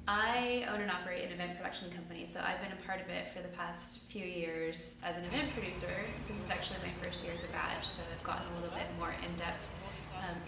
I own and operate an event production company, so I've been a part of it for the past few years as an event producer. This is actually my first year as a badge, so I've gotten a little bit more in-depth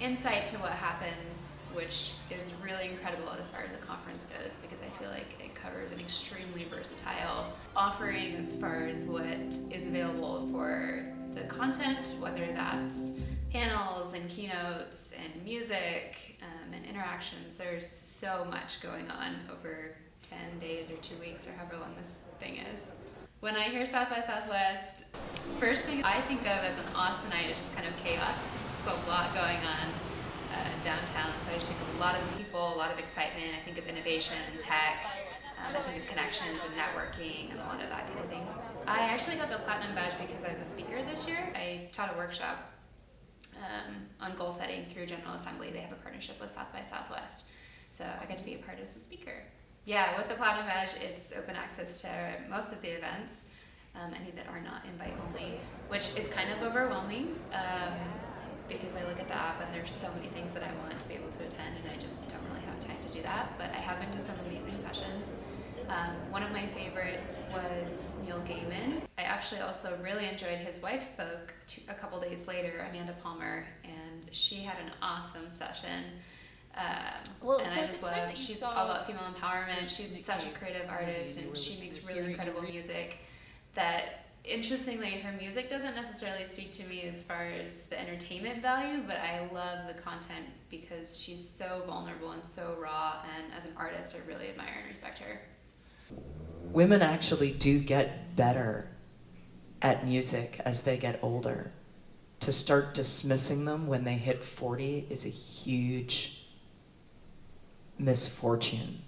insight to what happens, which is really incredible as far as a conference goes, because I feel like it covers an extremely versatile offering as far as what is available for the content, whether that's panels and keynotes and music and interactions. There's so much going on over 10 days or 2 weeks or however long this thing is. When I hear South by Southwest, first thing I think of as an Austinite is just kind of chaos. There's a lot going on downtown, so I just think of a lot of people, a lot of excitement. I think of innovation and tech. I think of connections and networking and a lot of that kind of thing. I actually got the Platinum Badge because I was a speaker this year. I taught a workshop on goal setting through General Assembly. They have a partnership with South by Southwest, so I got to be a part as a speaker. Yeah, with the Platinum Badge, it's open access to most of the events, any that are not invite only, which is kind of overwhelming because I look at the app and there's so many things that I want to be able to attend, and I just don't really have time to do that, but I have been to some amazing sessions. One of my favorites was Neil Gaiman. I actually also really enjoyed his wife spoke a couple days later, Amanda Palmer, and she had an awesome session. And I just love, she's all about female empowerment. She's such a creative artist, and she makes really incredible music that, interestingly, her music doesn't necessarily speak to me as far as the entertainment value, but I love the content because she's so vulnerable and so raw, and as an artist, I really admire and respect her. Women actually do get better at music as they get older. To start dismissing them when they hit 40 is a huge misfortune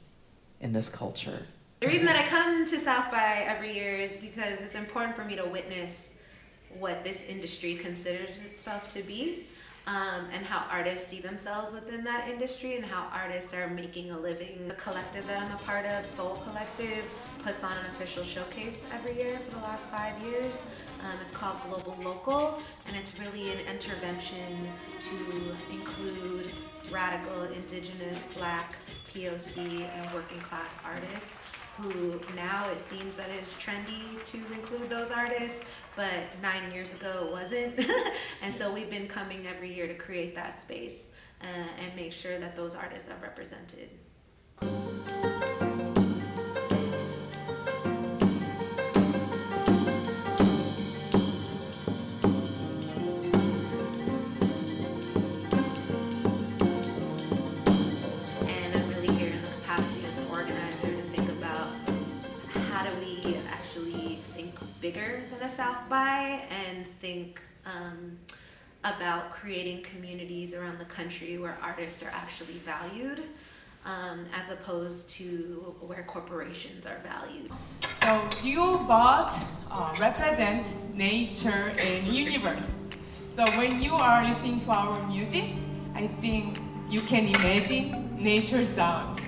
in this culture. The reason that I come to South by every year is because it's important for me to witness what this industry considers itself to be, and how artists see themselves within that industry, and how artists are making a living. The collective that I'm a part of, Soul Collective, puts on an official showcase every year for the last 5 years. It's called Global Local, and it's really an intervention to include radical, indigenous, Black, POC, and working class artists who now it seems that it's trendy to include those artists, but 9 years ago it wasn't. And so we've been coming every year to create that space and make sure that those artists are represented. Bigger than a South by, and think about creating communities around the country where artists are actually valued, as opposed to where corporations are valued. So dual bot represent nature and universe. So when you are listening to our music, I think you can imagine nature sound.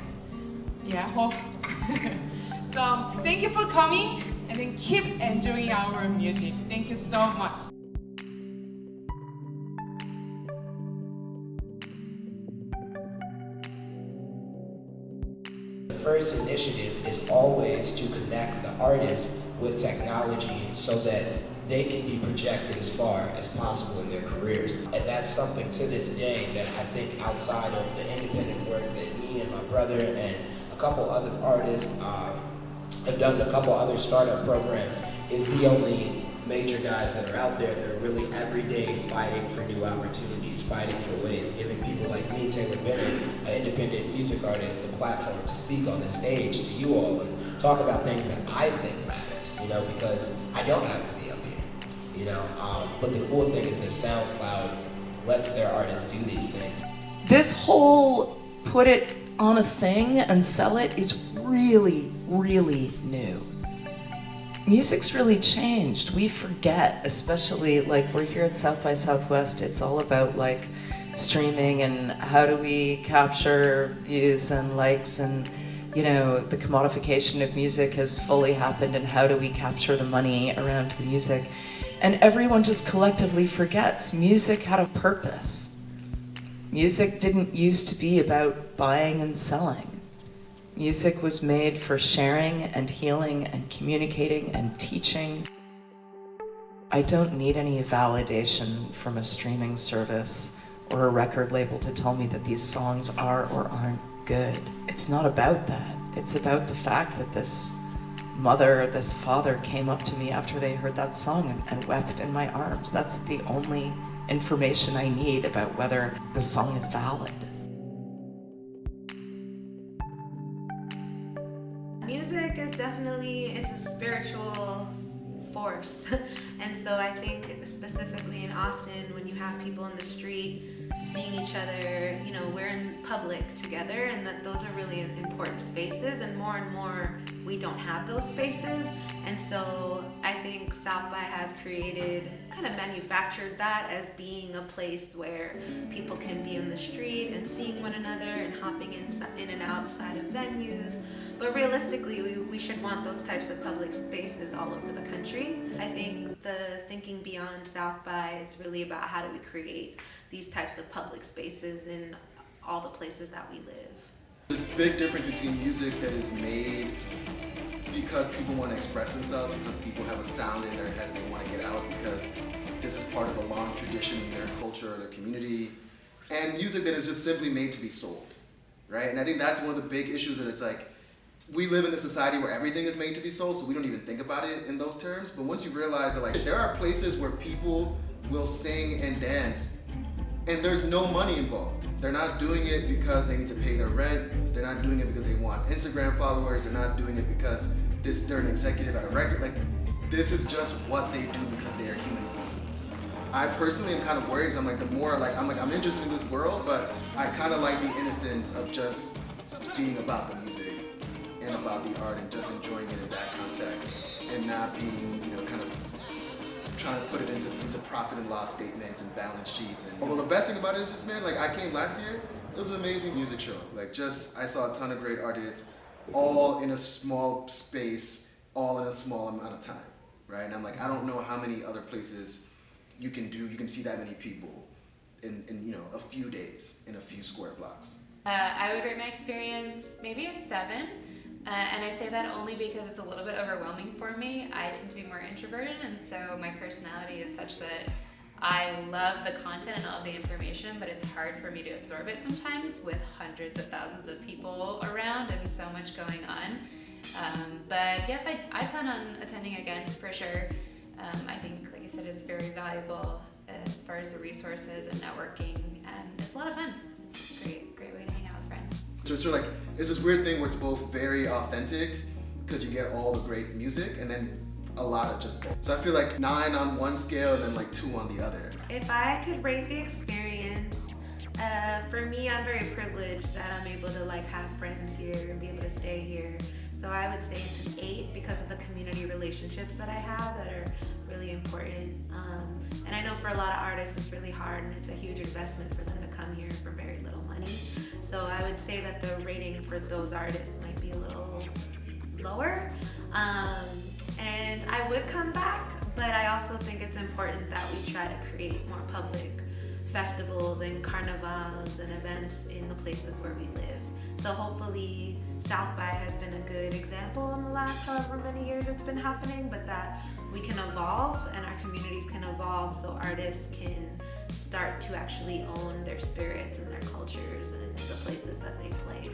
Yeah, hope. So thank you for coming. And then keep enjoying our music. Thank you so much. The first initiative is always to connect the artist with technology so that they can be projected as far as possible in their careers. And that's something to this day that I think outside of the independent work that me and my brother and a couple other artists have done, a couple other startup programs, is the only major guys that are out there that are really every day fighting for new opportunities, fighting for ways, giving people like me, Taylor Bennett, an independent music artist, the platform to speak on the stage to you all and talk about things that I think matters, you know, because I don't have to be up here, you know. But the cool thing is that SoundCloud lets their artists do these things. This whole put it on a thing and sell it is really, really new. Music's really changed. We forget, especially like we're here at South by Southwest, it's all about like streaming and how do we capture views and likes, and you know, the commodification of music has fully happened, and how do we capture the money around the music. And everyone just collectively forgets music had a purpose. Music didn't used to be about buying and selling. Music was made for sharing and healing and communicating and teaching. I don't need any validation from a streaming service or a record label to tell me that these songs are or aren't good. It's not about that. It's about the fact that this mother, this father came up to me after they heard that song and wept in my arms. That's the only information I need about whether the song is valid. Music is definitely, it's a spiritual force. And so I think specifically in Austin, when you have people in the street seeing each other, you know, we're in public together, and that those are really important spaces, and more we don't have those spaces. And so I think South by has created, kind of manufactured that as being a place where people can be in the street and seeing one another and hopping in and outside of venues. But realistically, we should want those types of public spaces all over the country. I think the thinking beyond South by, it's really about how do we create these types of public spaces in all the places that we live. There's a big difference between music that is made because people want to express themselves, because people have a sound in their head they want to get out, because this is part of a long tradition in their culture or their community, and music that is just simply made to be sold, right? And I think that's one of the big issues, that it's like, we live in a society where everything is made to be sold, so we don't even think about it in those terms. But once you realize that, like, there are places where people will sing and dance and there's no money involved. They're not doing it because they need to pay their rent. They're not doing it because they want Instagram followers. They're not doing it because they're an executive at a record. Like, this is just what they do because they are human beings. I personally am kind of worried, because I'm like, the more I'm interested in this world, but I kind of like the innocence of just being about the music and about the art and just enjoying it in that context, and not being, you know, kind of trying to put it into profit and loss statements and balance sheets. And well, the best thing about it is just, man, like, I came last year, it was an amazing music show. Like, just, I saw a ton of great artists, all in a small space, all in a small amount of time, right? And I'm like, I don't know how many other places you can see that many people in you know, a few days, in a few square blocks. I would rate my experience maybe a 7. And I say that only because it's a little bit overwhelming for me. I tend to be more introverted, and so my personality is such that I love the content and all of the information, but it's hard for me to absorb it sometimes with hundreds of thousands of people around and so much going on. But yes, I plan on attending again for sure. I think, like I said, it's very valuable as far as the resources and networking, and it's a lot of fun. It's a great way to hang out with friends. So it's sort of like, it's this weird thing where it's both very authentic, because you get all the great music, and then a lot of just both. So I feel like 9 on one scale and then like 2 on the other. If I could rate the experience, for me, I'm very privileged that I'm able to like have friends here and be able to stay here. So I would say it's an 8 because of the community relationships that I have that are really important. And I know for a lot of artists it's really hard, and it's a huge investment for them to come here for very little money. So I would say that the rating for those artists might be a little lower. And I would come back, but I also think it's important that we try to create more public festivals and carnivals and events in the places where we live. So hopefully South by has been a good example in the last however many years it's been happening, but that we can evolve and our communities can evolve so artists can start to actually own their spirits and their cultures and the places that they play.